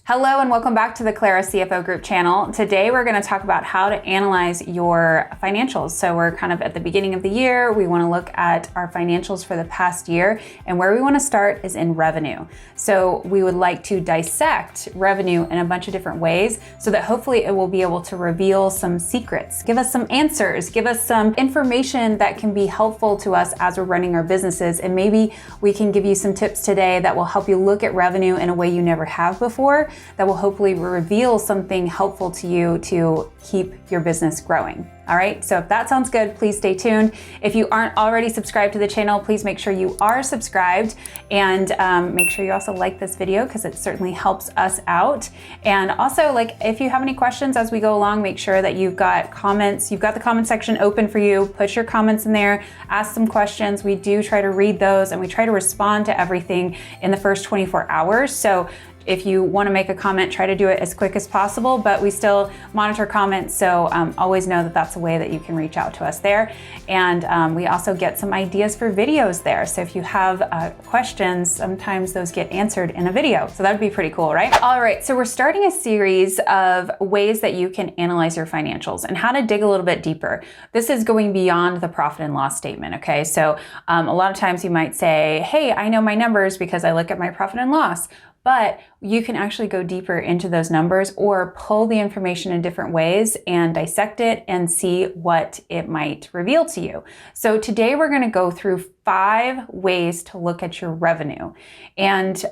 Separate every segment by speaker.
Speaker 1: Hello and welcome back to the Clara CFO Group channel. Today we're going to talk about how to analyze your financials. So we're kind of at the beginning of the year. We want to look at our financials for the past year, and where we want to start is in revenue. So we would like to dissect revenue in a bunch of different ways so that hopefully it will be able to reveal some secrets, give us some answers, give us some information that can be helpful to us as we're running our businesses. And maybe we can give you some tips today that will help you look at revenue in a way you never have before, that will hopefully reveal something helpful to you to keep your business growing. All right, so if that sounds good, please stay tuned. If you aren't already subscribed to the channel, please make sure you are subscribed, and make sure you also like this video because it certainly helps us out. And also, if you have any questions as we go along, make sure that you've got comments. You've got the comment section open for you. Put your comments in there, ask some questions. We do try to read those and we try to respond to everything in the first 24 hours. So if you want to make a comment, try to do it as quick as possible, but we still monitor comments, so always know that that's a way that you can reach out to us there. And we also get some ideas for videos there. So if you have questions, sometimes those get answered in a video. So that would be pretty cool, right? All right, so we're starting a series of ways that you can analyze your financials and how to dig a little bit deeper. This is going beyond the profit and loss statement, okay? So a lot of times you might say, hey, I know my numbers because I look at my profit and loss. But you can actually go deeper into those numbers or pull the information in different ways and dissect it and see what it might reveal to you. So today we're going to go through 5 ways to look at your revenue. And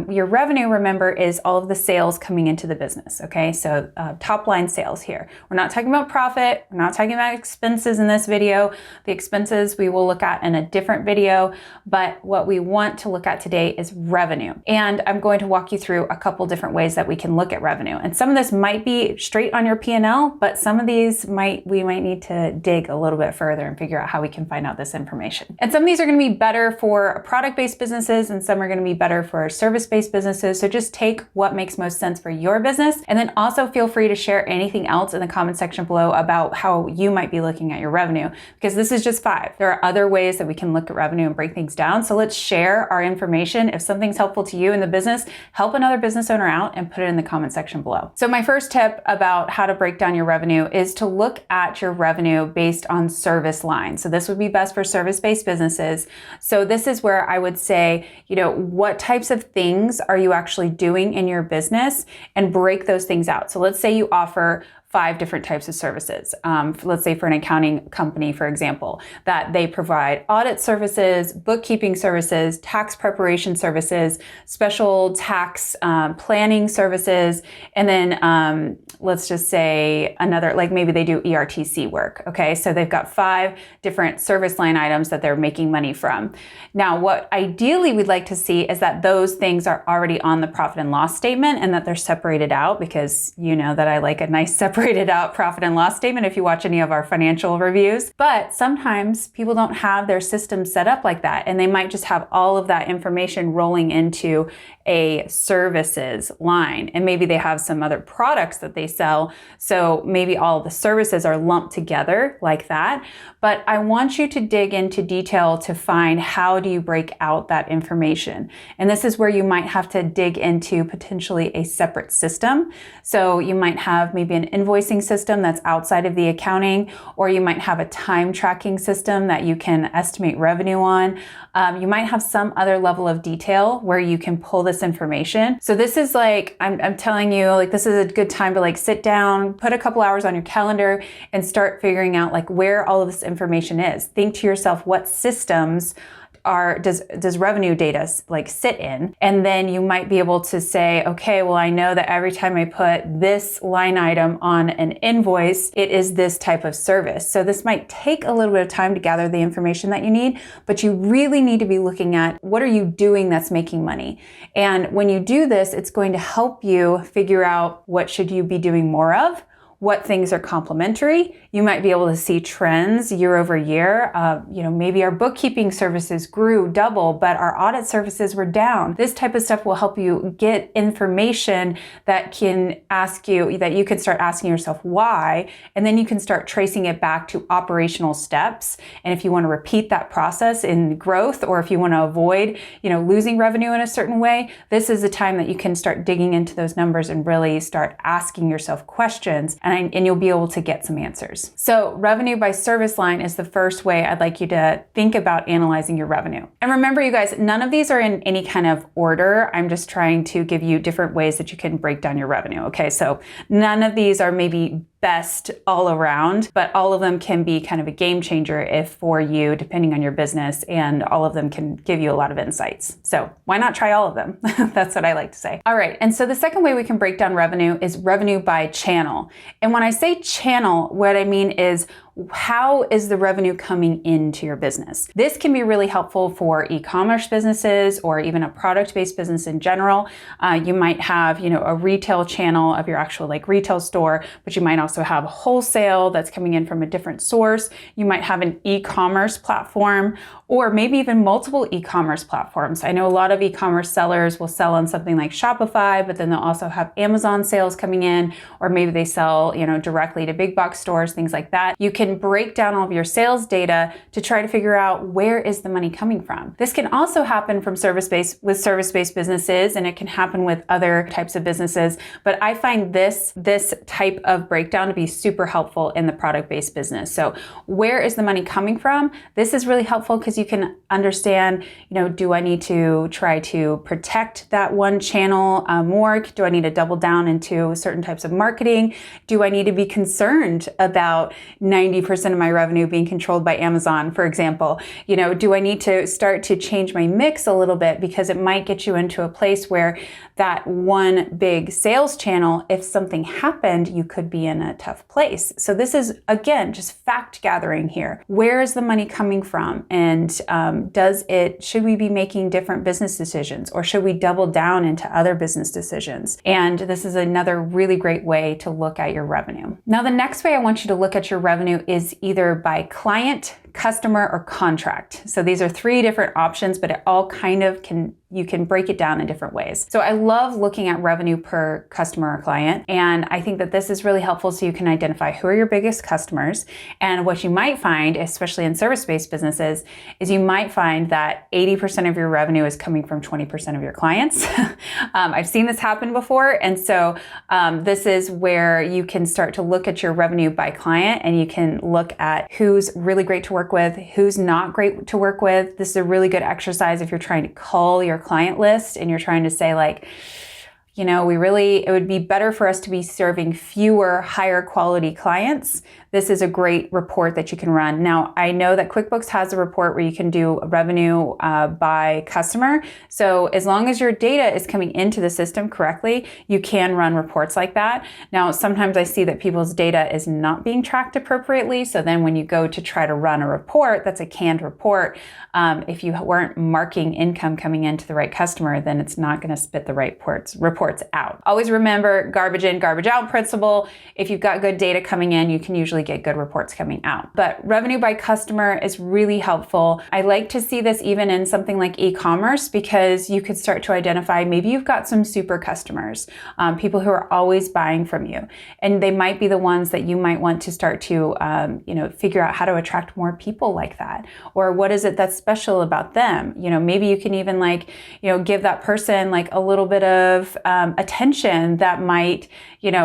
Speaker 1: your revenue, remember, is all of the sales coming into the business, okay? So top line sales here. We're not talking about profit. We're not talking about expenses in this video. The expenses we will look at in a different video, but what we want to look at today is revenue. And I'm going to walk you through a couple different ways that we can look at revenue. And some of this might be straight on your P&L, but some of these we might need to dig a little bit further and figure out how we can find out this information. And some of these are going to be better for product-based businesses and some are going to be better for service-based businesses. So just take what makes most sense for your business. And then also feel free to share anything else in the comment section below about how you might be looking at your revenue, because this is just 5. There are other ways that we can look at revenue and break things down. So let's share our information. If something's helpful to you in the business, help another business owner out and put it in the comment section below. So my first tip about how to break down your revenue is to look at your revenue based on service lines. So this would be best for service-based businesses. So this is where I would say, what types of things are you actually doing in your business, and break those things out. So let's say you offer 5 different types of services. Let's say for an accounting company, for example, that they provide audit services, bookkeeping services, tax preparation services, special tax planning services, and then let's just say another, maybe they do ERTC work, okay? So they've got 5 different service line items that they're making money from. Now, what ideally we'd like to see is that those things are already on the profit and loss statement and that they're separated out, because you know that I like a nice separated out profit and loss statement if you watch any of our financial reviews. But sometimes people don't have their system set up like that, and they might just have all of that information rolling into a services line, and maybe they have some other products that they sell, so maybe all of the services are lumped together like that. But I want you to dig into detail to find how do you break out that information. And this is where you might have to dig into potentially a separate system. So you might have maybe an invoicing system that's outside of the accounting, or you might have a time tracking system that you can estimate revenue on. You might have some other level of detail where you can pull this information. So this is I'm telling you, this is a good time to sit down, put a couple hours on your calendar and start figuring out where all of this information is. Think to yourself, what systems does revenue data sit in? And then you might be able to say, okay, well, I know that every time I put this line item on an invoice, it is this type of service. So this might take a little bit of time to gather the information that you need, but you really need to be looking at what are you doing that's making money. And when you do this, it's going to help you figure out what should you be doing more of, what things are complementary. You might be able to see trends year over year. Maybe our bookkeeping services grew double, but our audit services were down. This type of stuff will help you get information that you can start asking yourself why, and then you can start tracing it back to operational steps. And if you want to repeat that process in growth, or if you want to avoid, losing revenue in a certain way, this is the time that you can start digging into those numbers and really start asking yourself questions, and you'll be able to get some answers. So revenue by service line is the first way I'd like you to think about analyzing your revenue. And remember, you guys, none of these are in any kind of order. I'm just trying to give you different ways that you can break down your revenue. Okay, so none of these are maybe best all around, but all of them can be kind of a game changer for you, depending on your business, and all of them can give you a lot of insights. So why not try all of them? That's what I like to say. All right, and so the second way we can break down revenue is revenue by channel. And when I say channel, what I mean is, how is the revenue coming into your business? This can be really helpful for e-commerce businesses, or even a product-based business in general. You might have, a retail channel of your actual retail store, but you might also have wholesale that's coming in from a different source. You might have an e-commerce platform, or maybe even multiple e-commerce platforms. I know a lot of e-commerce sellers will sell on something like Shopify, but then they'll also have Amazon sales coming in, or maybe they sell, directly to big box stores, things like that. You can break down all of your sales data to try to figure out where is the money coming from. This can also happen from service-based businesses, and it can happen with other types of businesses. But I find this type of breakdown to be super helpful in the product-based business. So where is the money coming from? This is really helpful because you can understand, do I need to try to protect that one channel more? Do I need to double down into certain types of marketing? Do I need to be concerned about 90% of my revenue being controlled by Amazon, for example? Do I need to start to change my mix a little bit, because it might get you into a place where that one big sales channel, if something happened, you could be in a tough place. So this is, again, just fact gathering here. Where is the money coming from? And should we be making different business decisions, or should we double down into other business decisions? And this is another really great way to look at your revenue. Now, the next way I want you to look at your revenue is either by client, customer, or contract. So these are three different options, but it all kind of you can break it down in different ways. So I love looking at revenue per customer or client. And I think that this is really helpful so you can identify who are your biggest customers. And what you might find, especially in service-based businesses, is you might find that 80% of your revenue is coming from 20% of your clients. I've seen this happen before. And so this is where you can start to look at your revenue by client, and you can look at who's really great to work with, who's not great to work with. This is a really good exercise if you're trying to cull your client list and you're trying to say it would be better for us to be serving fewer higher quality clients. This is a great report that you can run. Now, I know that QuickBooks has a report where you can do revenue by customer. So as long as your data is coming into the system correctly, you can run reports like that. Now, sometimes I see that people's data is not being tracked appropriately. So then when you go to try to run a report, that's a canned report. If you weren't marking income coming into the right customer, then it's not going to spit the right reports out. Always remember garbage in, garbage out principle. If you've got good data coming in, you can usually get good reports coming out. But revenue by customer is really helpful. I like to see this even in something like e-commerce, because you could start to identify maybe you've got some super customers, people who are always buying from you. And they might be the ones that you might want to start to figure out how to attract more people like that. Or what is it that's special about them? Maybe you can even give that person a little bit of attention that might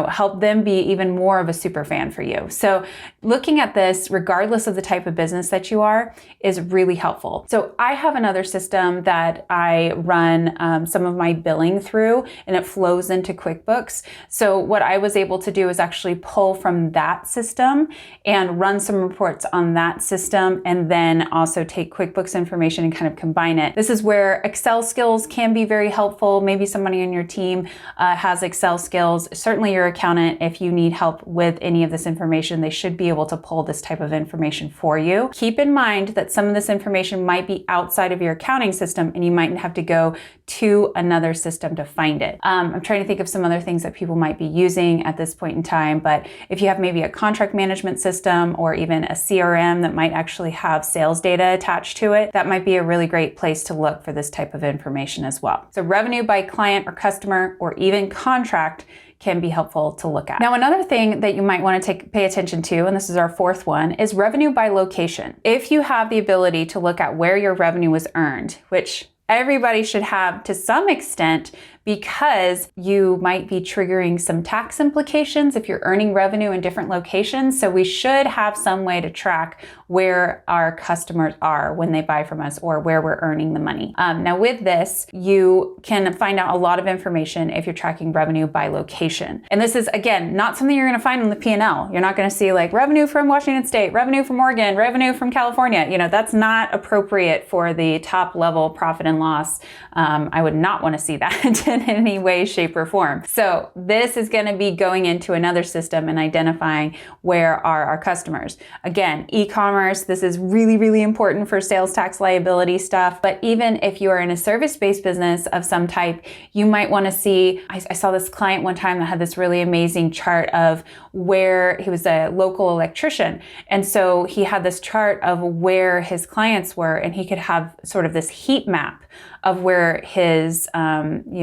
Speaker 1: help them be even more of a super fan for you. So looking at this, regardless of the type of business that you are, is really helpful. So I have another system that I run some of my billing through, and it flows into QuickBooks. So what I was able to do is actually pull from that system and run some reports on that system, and then also take QuickBooks information and kind of combine it. This is where Excel skills can be very helpful. Maybe somebody on your team team has Excel skills. Certainly your accountant, if you need help with any of this information, they should be able to pull this type of information for you. Keep in mind that some of this information might be outside of your accounting system and you might have to go to another system to find it. I'm trying to think of some other things that people might be using at this point in time, but if you have maybe a contract management system or even a CRM that might actually have sales data attached to it, that might be a really great place to look for this type of information as well. So revenue by client or customer or even contract can be helpful to look at. Now, another thing that you might want to pay attention to, and this is our fourth one, is revenue by location. If you have the ability to look at where your revenue was earned, which everybody should have to some extent, because you might be triggering some tax implications if you're earning revenue in different locations. So we should have some way to track where our customers are when they buy from us or where we're earning the money. Now with this, you can find out a lot of information if you're tracking revenue by location. And this is, again, not something you're gonna find in the P&L. You're not gonna see like revenue from Washington State, revenue from Oregon, revenue from California. You know, that's not appropriate for the top level profit and loss. I would not wanna see that in any way, shape, or form. So this is going to be going into another system and identifying where are our customers. Again, e-commerce, this is really, really important for sales tax liability stuff. But even if you are in a service-based business of some type, you might want to see, I saw this client one time that had this really amazing chart of where he was a local electrician. And so he had this chart of where his clients were, and he could have sort of this heat map of where his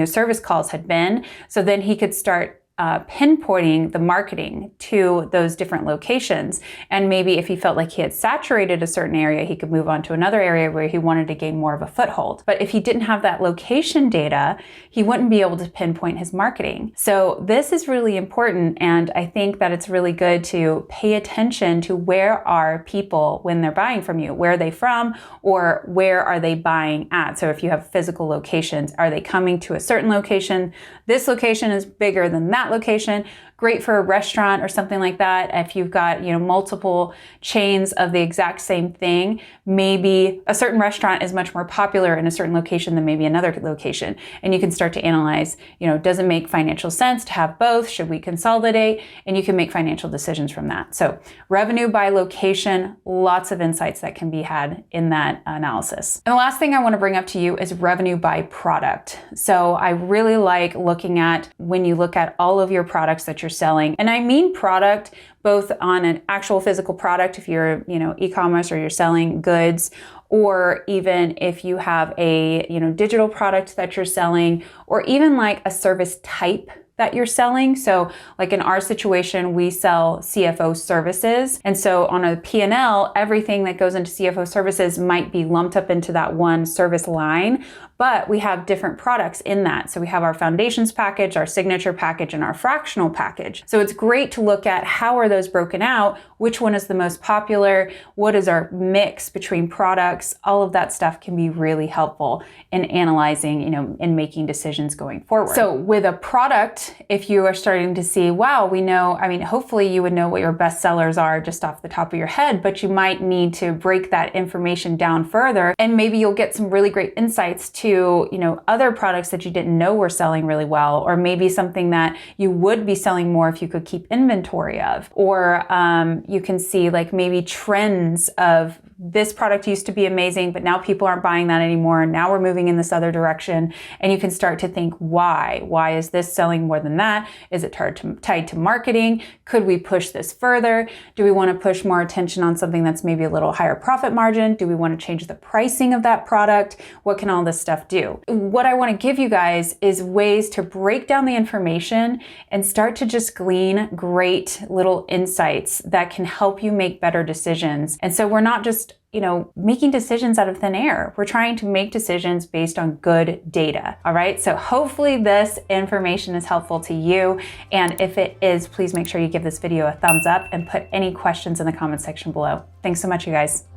Speaker 1: service calls had been. So then he could start pinpointing the marketing to those different locations. And maybe if he felt like he had saturated a certain area, he could move on to another area where he wanted to gain more of a foothold. But if he didn't have that location data, he wouldn't be able to pinpoint his marketing. So this is really important. And I think that it's really good to pay attention to where are people when they're buying from you, where are they from, or where are they buying at? So if you have physical locations, are they coming to a certain location? This location is bigger than that location. Great for a restaurant or something like that. If you've got, multiple chains of the exact same thing, maybe a certain restaurant is much more popular in a certain location than maybe another location. And you can start to analyze, does it make financial sense to have both? Should we consolidate? And you can make financial decisions from that. So revenue by location, lots of insights that can be had in that analysis. And the last thing I want to bring up to you is revenue by product. So I really like looking at when you look at all of your products that you're selling. And I mean product both on an actual physical product, if you're, e-commerce or you're selling goods, or even if you have a, digital product that you're selling, or even like a service type that you're selling. So like in our situation, we sell CFO services. And so on a P&L, everything that goes into CFO services might be lumped up into that one service line, but we have different products in that. So we have our foundations package, our signature package, and our fractional package. So it's great to look at how are those broken out, which one is the most popular, what is our mix between products, all of that stuff can be really helpful in analyzing, and making decisions going forward. So with a product, if you are starting to see, wow, we know, hopefully you would know what your best sellers are just off the top of your head, but you might need to break that information down further. And maybe you'll get some really great insights to, other products that you didn't know were selling really well, or maybe something that you would be selling more if you could keep inventory of, or you can see like maybe trends of this product used to be amazing, but now people aren't buying that anymore. Now we're moving in this other direction. And you can start to think, why? Why is this selling more than that? Is it tied to marketing? Could we push this further? Do we want to push more attention on something that's maybe a little higher profit margin? Do we want to change the pricing of that product? What can all this stuff do? What I want to give you guys is ways to break down the information and start to just glean great little insights that can help you make better decisions. And so we're not just making decisions out of thin air. We're trying to make decisions based on good data. All right. So hopefully this information is helpful to you. And if it is, please make sure you give this video a thumbs up and put any questions in the comment section below. Thanks so much, you guys.